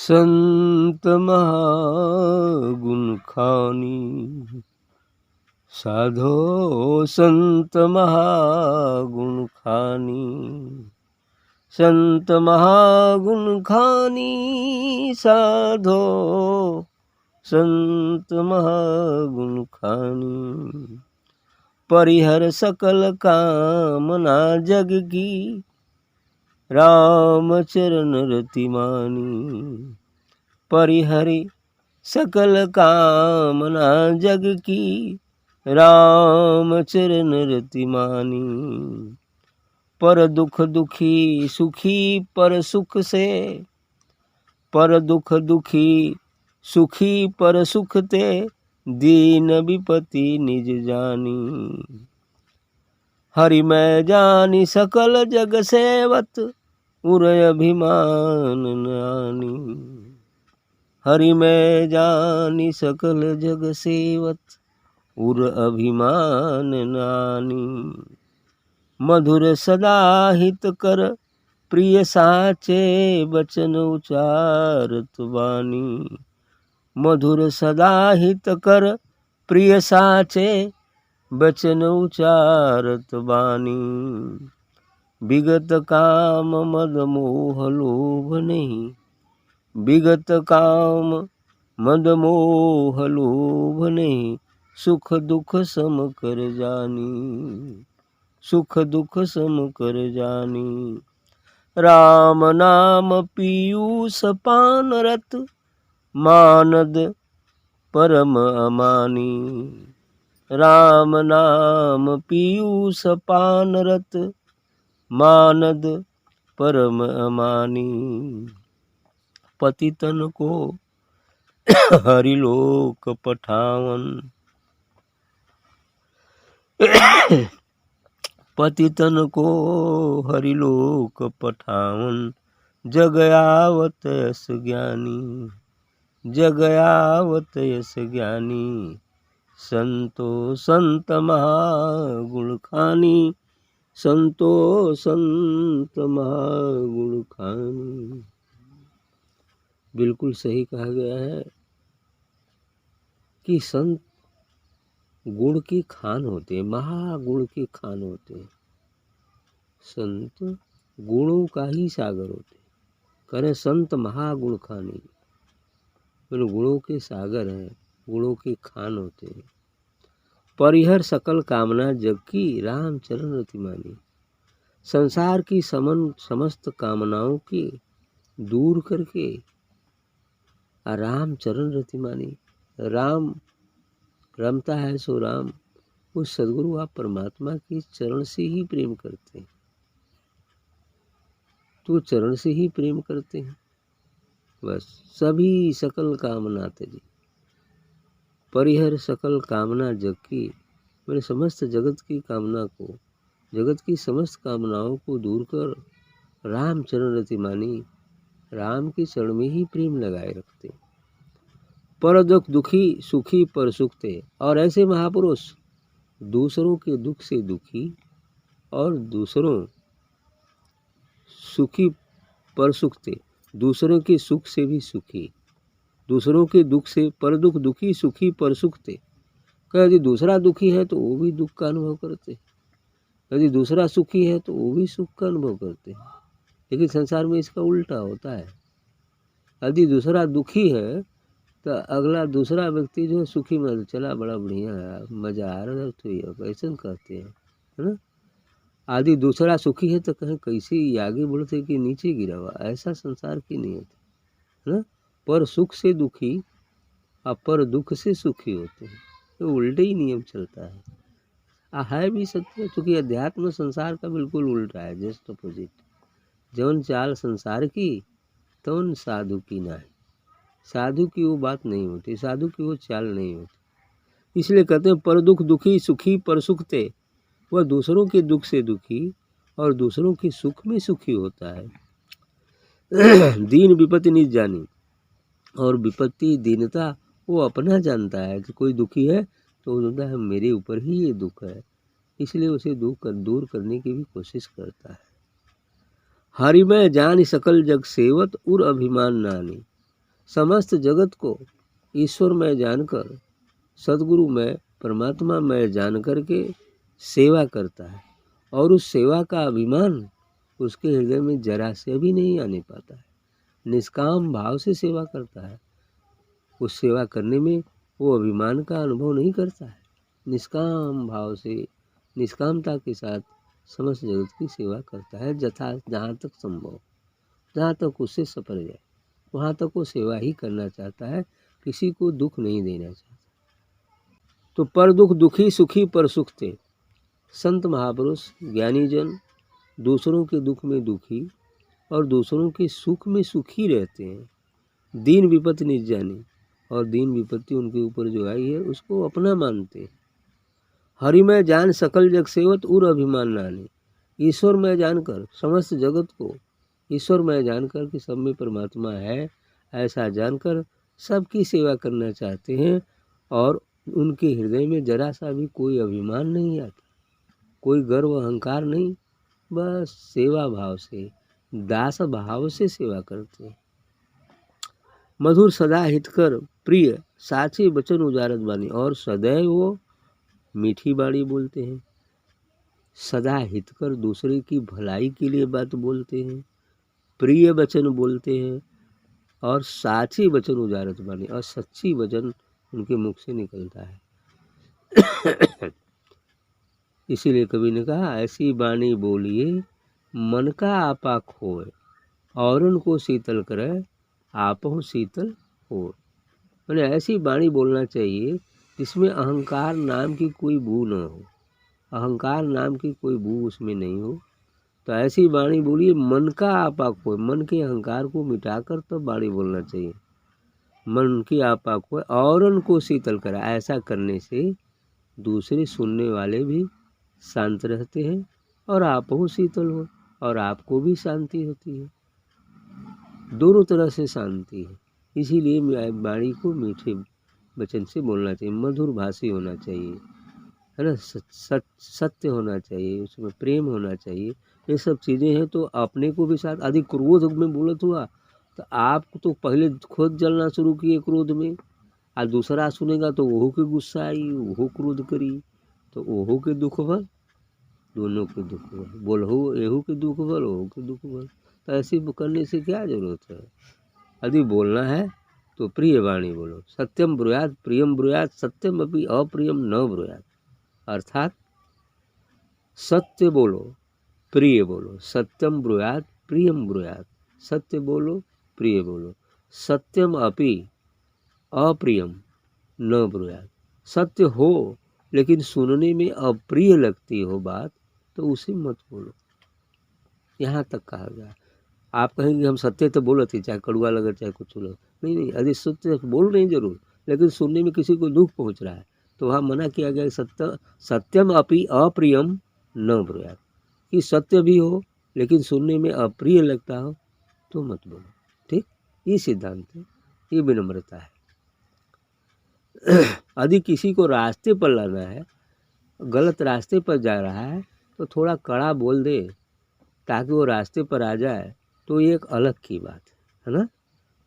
संत महागुण खानी, साधो संत महागुण खानी, संत महागुण खानी, साधो संत महागुण खानी। परिहर सकल कामना जग की, राम चरण रति मानी। परिहरि सकल कामना जग की, राम चरण रति मानी। पर दुख दुखी सुखी पर सुख से, पर दुख दुखी सुखी पर सुख ते, दीन विपति निज जानी। हरि मैं जानी सकल जग सेवत, उर अभिमान न आनी। हरि मैं जानी सकल जग सेवत, उर अभिमान न आनी। मधुर सदा हित कर प्रिय साचे, बचन उचारत वाणी। मधुर सदा हित कर प्रिय साचे, बचन उचारत वाणी। विगत काम मद मोह लोभ नहीं, विगत काम मद मोह लोभ नहीं। सुख दुख सम कर जानी, सुख दुख सम कर जानी। राम नाम पीयूष पान रत, मानद परम अमानी। राम नाम पीयूष पान रत, मानद परम अमानी। पतितन को हरिलोक पठावन, पतितन को हरिलोक पठावन। जग आवत यस ज्ञानी, जग आवत यस ज्ञानी। संतो संत महागुण खानी, संतो संत महागुण खानी। बिल्कुल सही कहा गया है कि संत गुण की खान होते हैं, महागुण की खान होते हैं। संत गुणों का ही सागर होते हैं। करें संत महागुण खानी, गुणों के सागर हैं, गुणों की खान होते हैं। परिहर सकल कामना जग की, राम चरण रति मानी। संसार की समस्त कामनाओं की दूर करके राम चरण रति मानी। राम रमता है सो राम, उस सदगुरु आप परमात्मा की चरण से ही प्रेम करते हैं, तो चरण से ही प्रेम करते हैं। बस सभी सकल कामना त्यजी, परिहर सकल कामना जग की। मैंने समस्त जगत की कामना को, जगत की समस्त कामनाओं को दूर कर राम चरण रति मानी। राम के चरण में ही प्रेम लगाए रखते। पर दुख दुखी सुखी पर सुख थे। और ऐसे महापुरुष दूसरों के दुख से दुखी और दूसरों सुखी पर सुख थे, दूसरों के सुख से भी सुखी, दूसरों के दुख से पर दुख दुखी सुखी पर सुख थे। यदि दूसरा दुखी है तो वो भी दुख का अनुभव करते, यदि दूसरा सुखी है तो वो भी सुख का अनुभव करते हैं। लेकिन संसार में इसका उल्टा होता है। यदि दूसरा दुखी है तो अगला दूसरा व्यक्ति जो है सुखी में चला, बड़ा बढ़िया है, मजा आ रहा है, तो ऐसा कहते हैं, है ना। आदि दूसरा सुखी है तो कहें कैसे आगे बढ़ते कि नीचे गिरा हुआ। ऐसा संसार की नियत है ना। पर सुख से दुखी और पर दुख से सुखी होते हैं, तो उल्टे ही नियम चलता है भी सत्य। क्योंकि अध्यात्म संसार का बिल्कुल उल्टा है, जस्ट अपोजिट। जौन चाल संसार की तौन साधु की ना है। साधु की वो बात नहीं होती, साधु की वो चाल नहीं होती। इसलिए कहते हैं पर दुख दुखी सुखी पर सुख थे। वह दूसरों के दुख से दुखी और दूसरों के सुख में सुखी होता है। दीन विपत्ति निज जानी, और विपत्ति दीनता वो अपना जानता है कि कोई दुखी है तो वो जानता है मेरे ऊपर ही ये दुख है, इसलिए उसे दूर करने की भी कोशिश करता है। हरि में जान सकल जग सेवत, उर अभिमान नानी। समस्त जगत को ईश्वर में जानकर, सदगुरु में, परमात्मा में जान करके सेवा करता है और उस सेवा का अभिमान उसके हृदय में जरा से भी नहीं आने पाता है। निष्काम भाव से सेवा करता है, उस सेवा करने में वो अभिमान का अनुभव नहीं करता है। निष्काम भाव से, निष्कामता के साथ समस्त जगत की सेवा करता है। जहाँ तक संभव, जहाँ तक उससे सपर जाए वहाँ तक वो सेवा ही करना चाहता है, किसी को दुख नहीं देना चाहता। तो पर दुख दुखी सुखी पर सुख थे। संत महापुरुष ज्ञानी जन दूसरों के दुख में दुखी और दूसरों के सुख में सुखी रहते हैं। दीन विपत्ति निज जानी, और दीन विपत्ति उनके ऊपर जो आई है उसको अपना मानते हैं। हरि में जान सकल जग सेवत उर अभिमान नाने। ईश्वर में जानकर, समस्त जगत को ईश्वर में जानकर कि सब में परमात्मा है, ऐसा जानकर सबकी सेवा करना चाहते हैं और उनके हृदय में जरा सा भी कोई अभिमान नहीं आता, कोई गर्व अहंकार नहीं, बस सेवा भाव से, दास भाव से सेवा करते हैं। मधुर सदा हितकर प्रिय साची वचन उजारत बानी, और सदैव वो मीठी बाणी बोलते हैं। सदा हितकर दूसरे की भलाई के लिए बात बोलते हैं, प्रिय वचन बोलते हैं और साची वचन उजारत बानी, और सच्ची वचन उनके मुख से निकलता है। इसीलिए कवि ने कहा, ऐसी बाणी बोलिए मन का आपा खोए, औरन को शीतल करे आपहु शीतल हो। मैंने ऐसी बाणी बोलना चाहिए जिसमें अहंकार नाम की कोई बू न हो, अहंकार नाम की कोई बू उसमें नहीं हो। तो ऐसी बाणी बोलिए मन का आपा खोए, मन के अहंकार को मिटाकर तब बाणी बोलना चाहिए। मन की आपा खोए औरन को शीतल करे, ऐसा करने से दूसरे सुनने वाले भी शांत रहते हैं और आपहु शीतल हो, और आपको भी शांति होती है, दोनों तरह से शांति है। इसीलिए वाणी को मीठे वचन से बोलना चाहिए, मधुर भाषी होना चाहिए, है ना, सत्य होना चाहिए, उसमें प्रेम होना चाहिए। ये सब चीज़ें हैं तो अपने को भी साथ। अधिक क्रोध में बोलत हुआ तो आप तो पहले खुद जलना शुरू किए क्रोध में, और दूसरा सुनेगा तो ओहो के गुस्सा आई, ओहो क्रोध करी, तो ओहो के दुख भल, दोनों के दुख भल, बोलहो एहू के दुख भल, ओहो के दुख भल। तो ऐसे करने से क्या जरूरत है। यदि बोलना है तो प्रिय वाणी बोलो, सत्यम ब्रूयात प्रियम ब्रूयात सत्यम अपि अप्रियम न ब्रूयात। अर्थात सत्य बोलो, प्रिय बोलो, सत्यम ब्रूयात प्रियम ब्रूयात, सत्य बोलो प्रिय बोलो, सत्यम अपि अप्रियम न ब्रूयात। सत्य हो लेकिन सुनने में अप्रिय लगती हो बात तो उसे मत बोलो। यहाँ तक कहा गया। आप कहेंगे हम सत्य तो बोलो थे, चाहे कड़ुआ लगे चाहे कुछ लगे, नहीं, यदि सत्य बोल नहीं जरूर, लेकिन सुनने में किसी को दुख पहुँच रहा है तो वहाँ मना किया गया सत्यम अपि अप्रियम न ब्रूयात, कि सत्य भी हो लेकिन सुनने में अप्रिय लगता हो तो मत बोलो। ठीक, ये सिद्धांत है, ये विनम्रता है। यदि किसी को रास्ते पर लाना है, गलत रास्ते पर जा रहा है तो थोड़ा कड़ा बोल दे ताकि वो रास्ते पर आ जाए, तो ये एक अलग की बात है ना,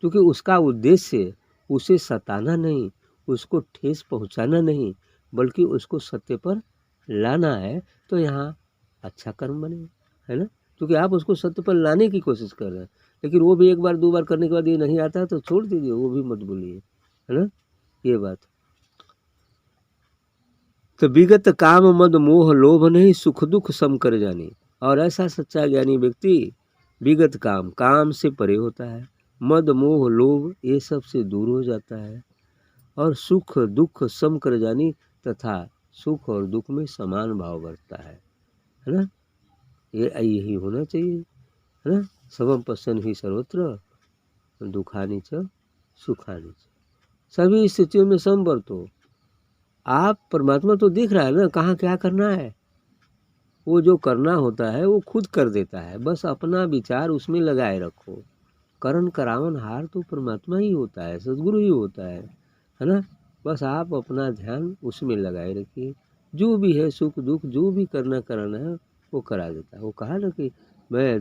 क्योंकि उसका उद्देश्य उसे सताना नहीं, उसको ठेस पहुंचाना नहीं, बल्कि उसको सत्य पर लाना है। तो यहाँ अच्छा कर्म बने, है ना, क्योंकि आप उसको सत्य पर लाने की कोशिश कर रहे हैं, लेकिन वो भी एक बार दो बार करने के बाद ये नहीं आता है तो छोड़ दीजिए, वो भी मत बोलिए, है ना, ये बात। तो विगत काम मद मोह लोभ नहीं सुख दुख सम कर जानी। और ऐसा सच्चा ज्ञानी व्यक्ति विगत काम, काम से परे होता है, मद मोह लोभ ये सब से दूर हो जाता है, और सुख दुख सम कर जानी, तथा सुख और दुख में समान भाव बढ़ता है ना। यही होना चाहिए, है ना। समम पश्यन् हि सर्वत्र दुखानि च सुखानि च। सभी स्थितियों में सम बरतो। आप परमात्मा तो दिख रहा है ना कहाँ क्या करना है, वो जो करना होता है वो खुद कर देता है, बस अपना विचार उसमें लगाए रखो। करण करावन हार तो परमात्मा ही होता है, सदगुरु ही होता है ना। बस आप अपना ध्यान उसमें लगाए रखिए, जो भी है सुख दुख जो भी करना कराना है वो करा देता है। वो कहा ना कि मैं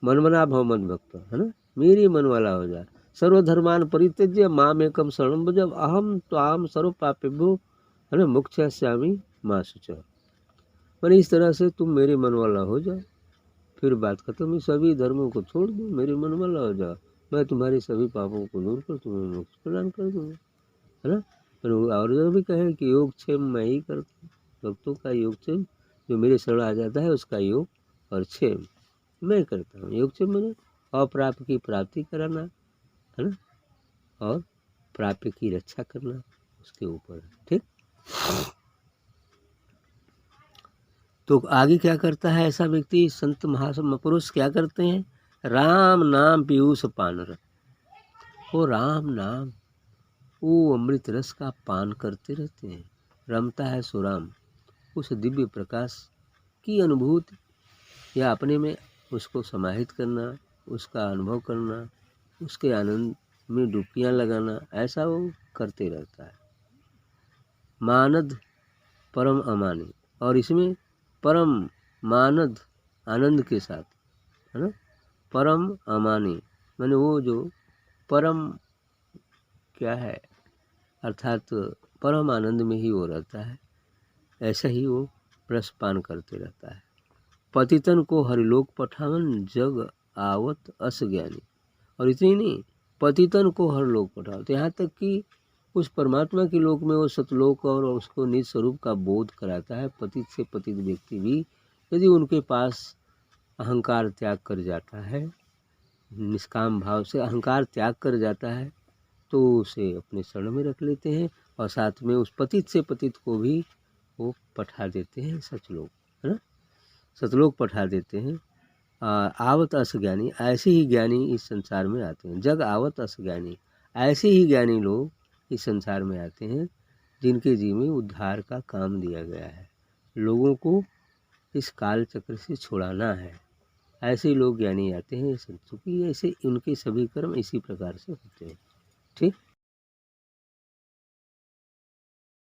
मन मना भव मन भक्त, है ना, मेरे मन वाला हो जा। सर्वधर्मान परित्यज्य मामेकम शरणं व्रज अहम त्वाम सर्व पापेभ्यो है ना मोक्षयिष्यामि मा शुचः। मैंने इस तरह से तुम मेरे मन वाला हो जाओ, फिर बात खत्म है। सभी धर्मों को छोड़ दो, मेरे मन वाला हो जाओ, मैं तुम्हारे सभी पापों को दूर कर तुम्हें मोक्ष प्रदान कर दूंगा, है ना। और जो भी कहे कि योगक्षेम मैं ही करता हूँ, भक्तों का योगक्षेम, जो मेरे शरण आ जाता है उसका योग और क्षेम मैं करता हूँ। योगक्षेम मैंने अप्राप्य की प्राप्ति कराना, है ना, और प्राप्य की रक्षा करना उसके ऊपर है। ठीक। तो आगे क्या करता है ऐसा व्यक्ति, संत महापुरुष क्या करते हैं, राम नाम पीयूष पान रस, वो राम नाम वो अमृत रस का पान करते रहते हैं, रमता है सुराम, उस दिव्य प्रकाश की अनुभूति या अपने में उसको समाहित करना, उसका अनुभव करना, उसके आनंद में डुबकियां लगाना, ऐसा वो करते रहता है। मानद परम अमानी, और इसमें परम मानद आनंद के साथ, है ना, परम अमानी माने वो जो परम क्या है, अर्थात परम आनंद में ही वो रहता है, ऐसा ही वो रस पान करते रहता है। पतितन को हरिलोक पठावन जग आवत अस ज्ञानी, और इतनी नहीं, पतितन को हरलोक पठावत, यहाँ तक कि उस परमात्मा के लोक में वो सतलोक और उसको निज स्वरूप का बोध कराता है। पतित से पतित व्यक्ति भी यदि उनके पास अहंकार त्याग कर जाता है, निष्काम भाव से अहंकार त्याग कर जाता है, तो उसे अपने शरण में रख लेते हैं और साथ में उस पतित से पतित को भी वो पठा देते हैं सचलोक, है ना, सतलोक पठा देते हैं। आवत अस ज्ञानी, ऐसे ही ज्ञानी इस संसार में आते हैं। जग आवत अस ज्ञानी, ऐसे ही ज्ञानी लोग इस संसार में आते हैं जिनके जीवन में उद्धार का काम दिया गया है, लोगों को इस काल चक्र से छुड़ाना है। ऐसे लोग ज्ञानी आते हैं, क्योंकि ऐसे उनके सभी कर्म इसी प्रकार से होते हैं। ठीक।